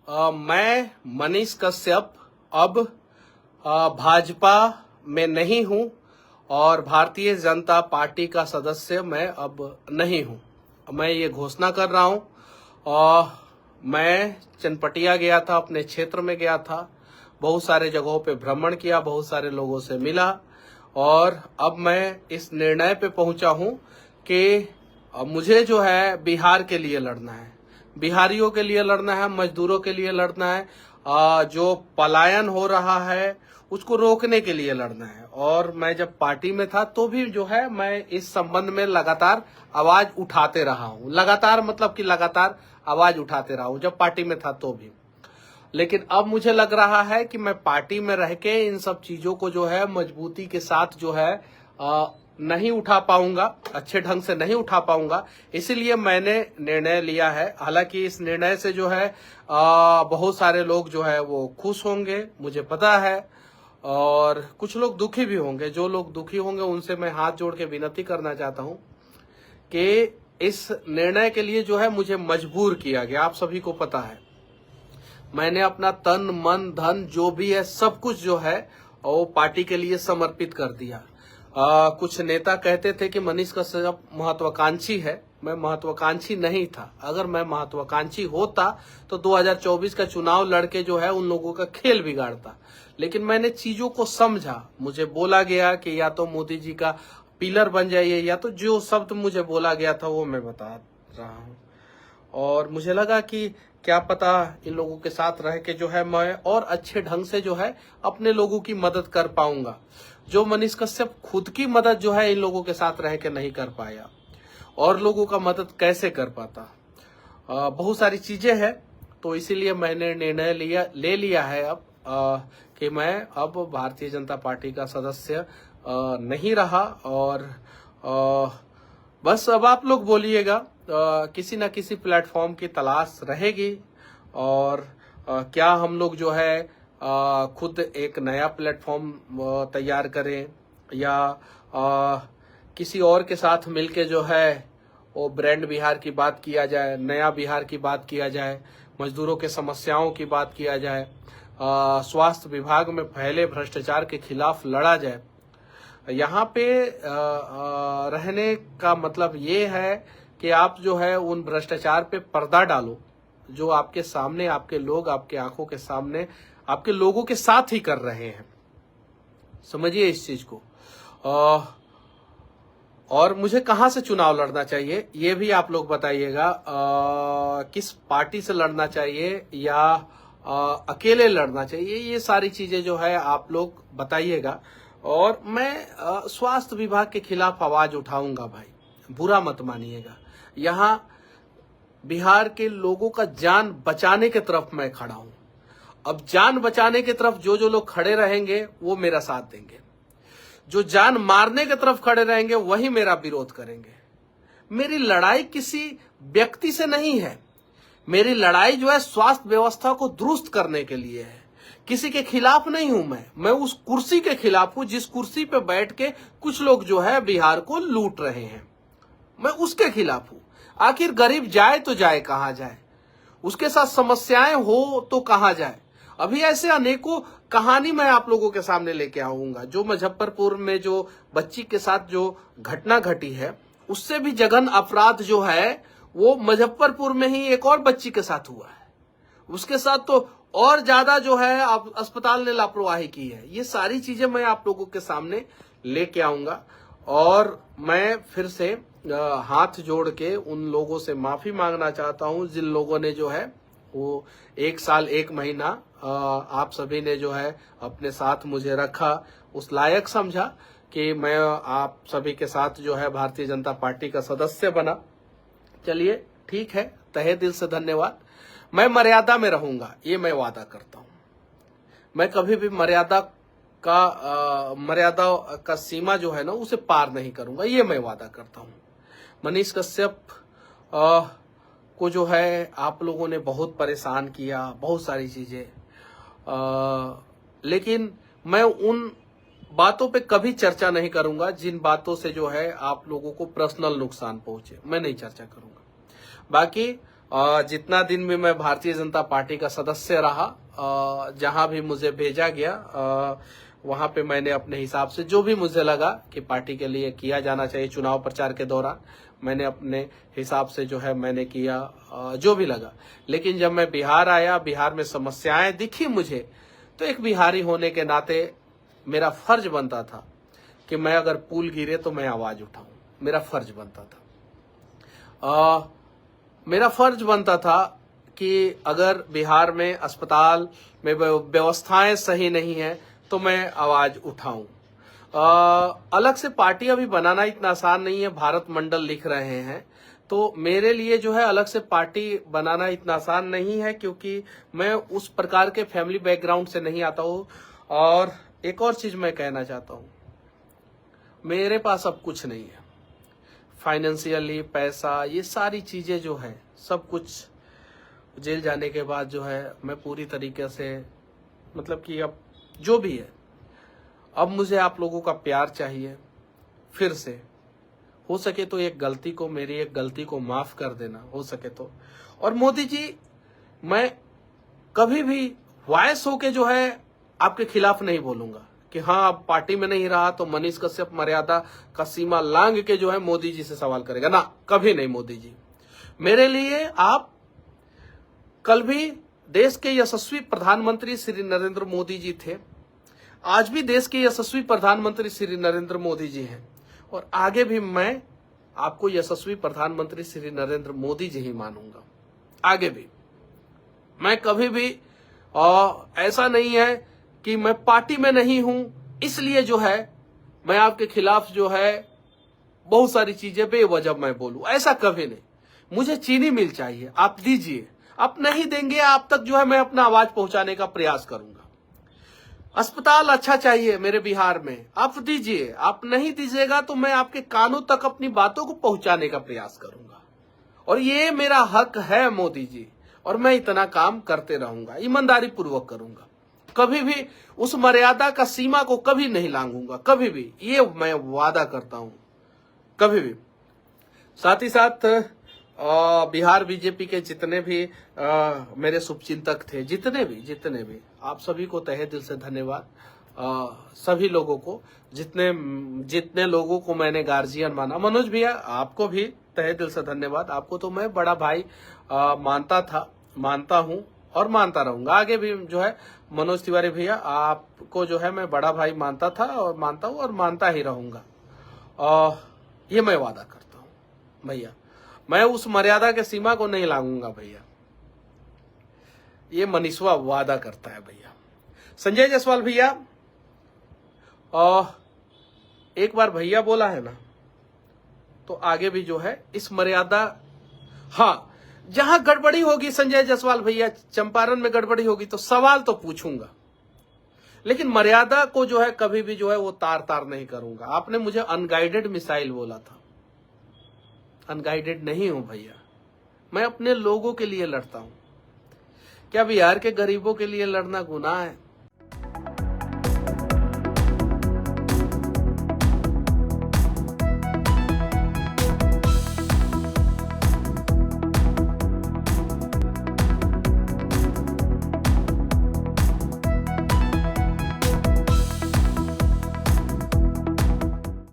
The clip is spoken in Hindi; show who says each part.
Speaker 1: मैं मनीष कश्यप अब भाजपा में नहीं हूं और भारतीय जनता पार्टी का सदस्य मैं अब नहीं हूं। मैं ये घोषणा कर रहा हूं। और मैं चनपटिया गया था, अपने क्षेत्र में गया था, बहुत सारे जगहों पे भ्रमण किया, बहुत सारे लोगों से मिला और अब मैं इस निर्णय पे पहुंचा हूं कि मुझे जो है बिहार के लिए लड़ना है, बिहारियों के लिए लड़ना है, मजदूरों के लिए लड़ना है, जो पलायन हो रहा है उसको रोकने के लिए लड़ना है। और मैं जब पार्टी में था तो भी जो है मैं इस संबंध में लगातार आवाज उठाते रहा हूं। लगातार मतलब कि लगातार आवाज उठाते रहा हूं जब पार्टी में था तो भी। लेकिन अब मुझे लग रहा है कि मैं पार्टी में रह के इन सब चीजों को जो है मजबूती के साथ जो है नहीं उठा पाऊंगा, अच्छे ढंग से नहीं उठा पाऊंगा। इसीलिए मैंने निर्णय लिया है। हालांकि इस निर्णय से जो है बहुत सारे लोग जो है वो खुश होंगे, मुझे पता है, और कुछ लोग दुखी भी होंगे। जो लोग दुखी होंगे उनसे मैं हाथ जोड़ के विनती करना चाहता हूं कि इस निर्णय के लिए जो है मुझे मजबूर किया गया। आप सभी को पता है मैंने अपना तन मन धन जो भी है सब कुछ जो है वो पार्टी के लिए समर्पित कर दिया। कुछ नेता कहते थे कि मनीष कश्यप महत्वाकांक्षी है। मैं महत्वाकांक्षी नहीं था। अगर मैं महत्वाकांक्षी होता तो 2024 का चुनाव लड़के जो है उन लोगों का खेल बिगाड़ता। लेकिन मैंने चीजों को समझा। मुझे बोला गया कि या तो मोदी जी का पिलर बन जाइए, या तो जो शब्द मुझे बोला गया था वो मैं बता रहा हूँ। और मुझे लगा कि क्या पता इन लोगों के साथ रह के जो है मैं और अच्छे ढंग से जो है अपने लोगों की मदद कर पाऊंगा, जो मनीष कश्यप खुद की मदद जो है इन लोगों के साथ रह के नहीं कर पाया। और लोगों का मदद कैसे कर पाता। बहुत सारी चीजें हैं, तो इसीलिए मैंने निर्णय ले लिया है अब कि मैं अब भारतीय जनता पार्टी का सदस्य नहीं रहा। और बस अब आप लोग बोलिएगा, किसी ना किसी प्लेटफॉर्म की तलाश रहेगी। और क्या हम लोग जो है खुद एक नया प्लेटफॉर्म तैयार करें, या किसी और के साथ मिलके जो है वो ब्रांड बिहार की बात किया जाए, नया बिहार की बात किया जाए, मजदूरों के समस्याओं की बात किया जाए, स्वास्थ्य विभाग में फैले भ्रष्टाचार के खिलाफ लड़ा जाए। यहाँ पे रहने का मतलब ये है कि आप जो है उन भ्रष्टाचार पे पर्दा डालो जो आपके सामने, आपके लोग आपके आंखों के सामने आपके लोगों के साथ ही कर रहे हैं। समझिए इस चीज को। और मुझे कहां से चुनाव लड़ना चाहिए ये भी आप लोग बताइएगा। किस पार्टी से लड़ना चाहिए या अकेले लड़ना चाहिए, ये सारी चीजें जो है आप लोग बताइएगा। और मैं स्वास्थ्य विभाग के खिलाफ आवाज उठाऊंगा भाई, बुरा मत मानिएगा। यहाँ बिहार के लोगों का जान बचाने की तरफ मैं खड़ा हूं। अब जान बचाने की तरफ जो जो लोग खड़े रहेंगे वो मेरा साथ देंगे, जो जान मारने की तरफ खड़े रहेंगे वही मेरा विरोध करेंगे। मेरी लड़ाई किसी व्यक्ति से नहीं है, मेरी लड़ाई जो है स्वास्थ्य व्यवस्था को दुरुस्त करने के लिए है। किसी के खिलाफ नहीं हूं मैं उस कुर्सी के खिलाफ हूं जिस कुर्सी पे बैठ के कुछ लोग जो है बिहार को लूट रहे हैं। मैं उसके खिलाफ हूं। आखिर गरीब जाए तो जाए कहां जाए, उसके साथ समस्याएं हो तो कहां जाए। अभी ऐसे अनेकों कहानी मैं आप लोगों के सामने लेके आऊंगा। जो मुजफ्फरपुर में जो बच्ची के साथ जो घटना घटी है, उससे भी जघन अपराध जो है वो मुजफ्फरपुर में ही एक और बच्ची के साथ हुआ है। उसके साथ तो और ज्यादा जो है अस्पताल ने लापरवाही की है। ये सारी चीजें मैं आप लोगों के सामने लेके आऊंगा। और मैं फिर से हाथ जोड़ के उन लोगों से माफी मांगना चाहता हूं जिन लोगों ने जो है वो 1 साल 1 महीना आप सभी ने जो है अपने साथ मुझे रखा, उस लायक समझा कि मैं आप सभी के साथ जो है भारतीय जनता पार्टी का सदस्य बना। चलिए ठीक है, तहे दिल से धन्यवाद। मैं मर्यादा में रहूंगा, ये मैं वादा करता हूं। मैं कभी भी मर्यादा का सीमा जो है ना उसे पार नहीं करूंगा, ये मैं वादा करता हूं। मनीष कश्यप को जो है आप लोगों ने बहुत परेशान किया, बहुत सारी चीजें, लेकिन मैं उन बातों पे कभी चर्चा नहीं करूंगा जिन बातों से जो है आप लोगों को पर्सनल नुकसान पहुंचे। मैं नहीं चर्चा करूंगा। बाकी जितना दिन भी मैं भारतीय जनता पार्टी का सदस्य रहा, जहां भी मुझे भेजा गया वहां पे मैंने अपने हिसाब से जो भी मुझे लगा कि पार्टी के लिए किया जाना चाहिए चुनाव प्रचार के दौरान, मैंने अपने हिसाब से जो है मैंने किया जो भी लगा। लेकिन जब मैं बिहार आया, बिहार में समस्याएं दिखी मुझे, तो एक बिहारी होने के नाते मेरा फर्ज बनता था कि मैं अगर पुल गिरे तो मैं आवाज उठाऊं। मेरा फर्ज बनता था। मेरा फर्ज बनता था कि अगर बिहार में अस्पताल में व्यवस्थाएं सही नहीं है तो मैं आवाज उठाऊं। अलग से पार्टी अभी बनाना इतना आसान नहीं है, भारत मंडल लिख रहे हैं, तो मेरे लिए जो है अलग से पार्टी बनाना इतना आसान नहीं है, क्योंकि मैं उस प्रकार के फैमिली बैकग्राउंड से नहीं आता हूं। और एक और चीज मैं कहना चाहता हूं, मेरे पास अब कुछ नहीं है फाइनेंशियली, पैसा, ये सारी चीजें जो है सब कुछ जेल जाने के बाद जो है मैं पूरी तरीके से, मतलब कि अब जो भी है, अब मुझे आप लोगों का प्यार चाहिए। फिर से हो सके तो मेरी एक गलती को माफ कर देना, हो सके तो। और मोदी जी, मैं कभी भी वॉइस होके जो है आपके खिलाफ नहीं बोलूंगा कि हाँ अब पार्टी में नहीं रहा तो मनीष कश्यप मर्यादा का सीमा लांघ के जो है मोदी जी से सवाल करेगा ना, कभी नहीं। मोदी जी, मेरे लिए आप कल भी देश के यशस्वी प्रधानमंत्री श्री नरेंद्र मोदी जी थे, आज भी देश के यशस्वी प्रधानमंत्री श्री नरेंद्र मोदी जी हैं, और आगे भी मैं आपको यशस्वी प्रधानमंत्री श्री नरेंद्र मोदी जी ही मानूंगा। आगे भी मैं कभी भी ऐसा नहीं है कि मैं पार्टी में नहीं हूं इसलिए जो है मैं आपके खिलाफ जो है बहुत सारी चीजें बेवजह मैं बोलूं, ऐसा कभी नहीं। मुझे चीनी मिल चाहिए, आप दीजिए, आप नहीं देंगे आप तक जो है मैं अपना आवाज पहुंचाने का प्रयास करूंगा। अस्पताल अच्छा चाहिए मेरे बिहार में, आप दीजिए, आप नहीं दीजिएगा तो मैं आपके कानों तक अपनी बातों को पहुंचाने का प्रयास करूंगा। और ये मेरा हक है मोदी जी, और मैं इतना काम करते रहूंगा, ईमानदारी पूर्वक करूंगा। कभी भी उस मर्यादा का सीमा को कभी नहीं लांघूंगा, कभी भी, ये मैं वादा करता हूं, कभी भी। साथ ही साथ बिहार बीजेपी के जितने भी मेरे शुभचिंतक थे, जितने भी आप सभी को तहे दिल से धन्यवाद। सभी लोगों को, जितने लोगों को मैंने गार्जियन माना, मनोज भैया आपको भी तहे दिल से धन्यवाद। आपको तो मैं बड़ा भाई मानता था, मानता हूं और मानता रहूंगा आगे भी जो है। मनोज तिवारी भैया, आपको जो है मैं बड़ा भाई मानता था और मानता हूं और मानता ही रहूंगा। ये मैं वादा करता हूं भैया, मैं उस मर्यादा के सीमा को नहीं लांघूंगा भैया, ये मनीषवा वादा करता है भैया। संजय जायसवाल भैया, एक बार भैया बोला है ना, तो आगे भी जो है इस मर्यादा, हाँ जहां गड़बड़ी होगी संजय जायसवाल भैया, चंपारण में गड़बड़ी होगी तो सवाल तो पूछूंगा, लेकिन मर्यादा को जो है कभी भी जो है वो तार नहीं करूंगा। आपने मुझे अनगाइडेड मिसाइल बोला था, अनगाइडेड नहीं हूं भैया, मैं अपने लोगों के लिए लड़ता हूं। क्या बिहार के गरीबों के लिए लड़ना गुनाह है?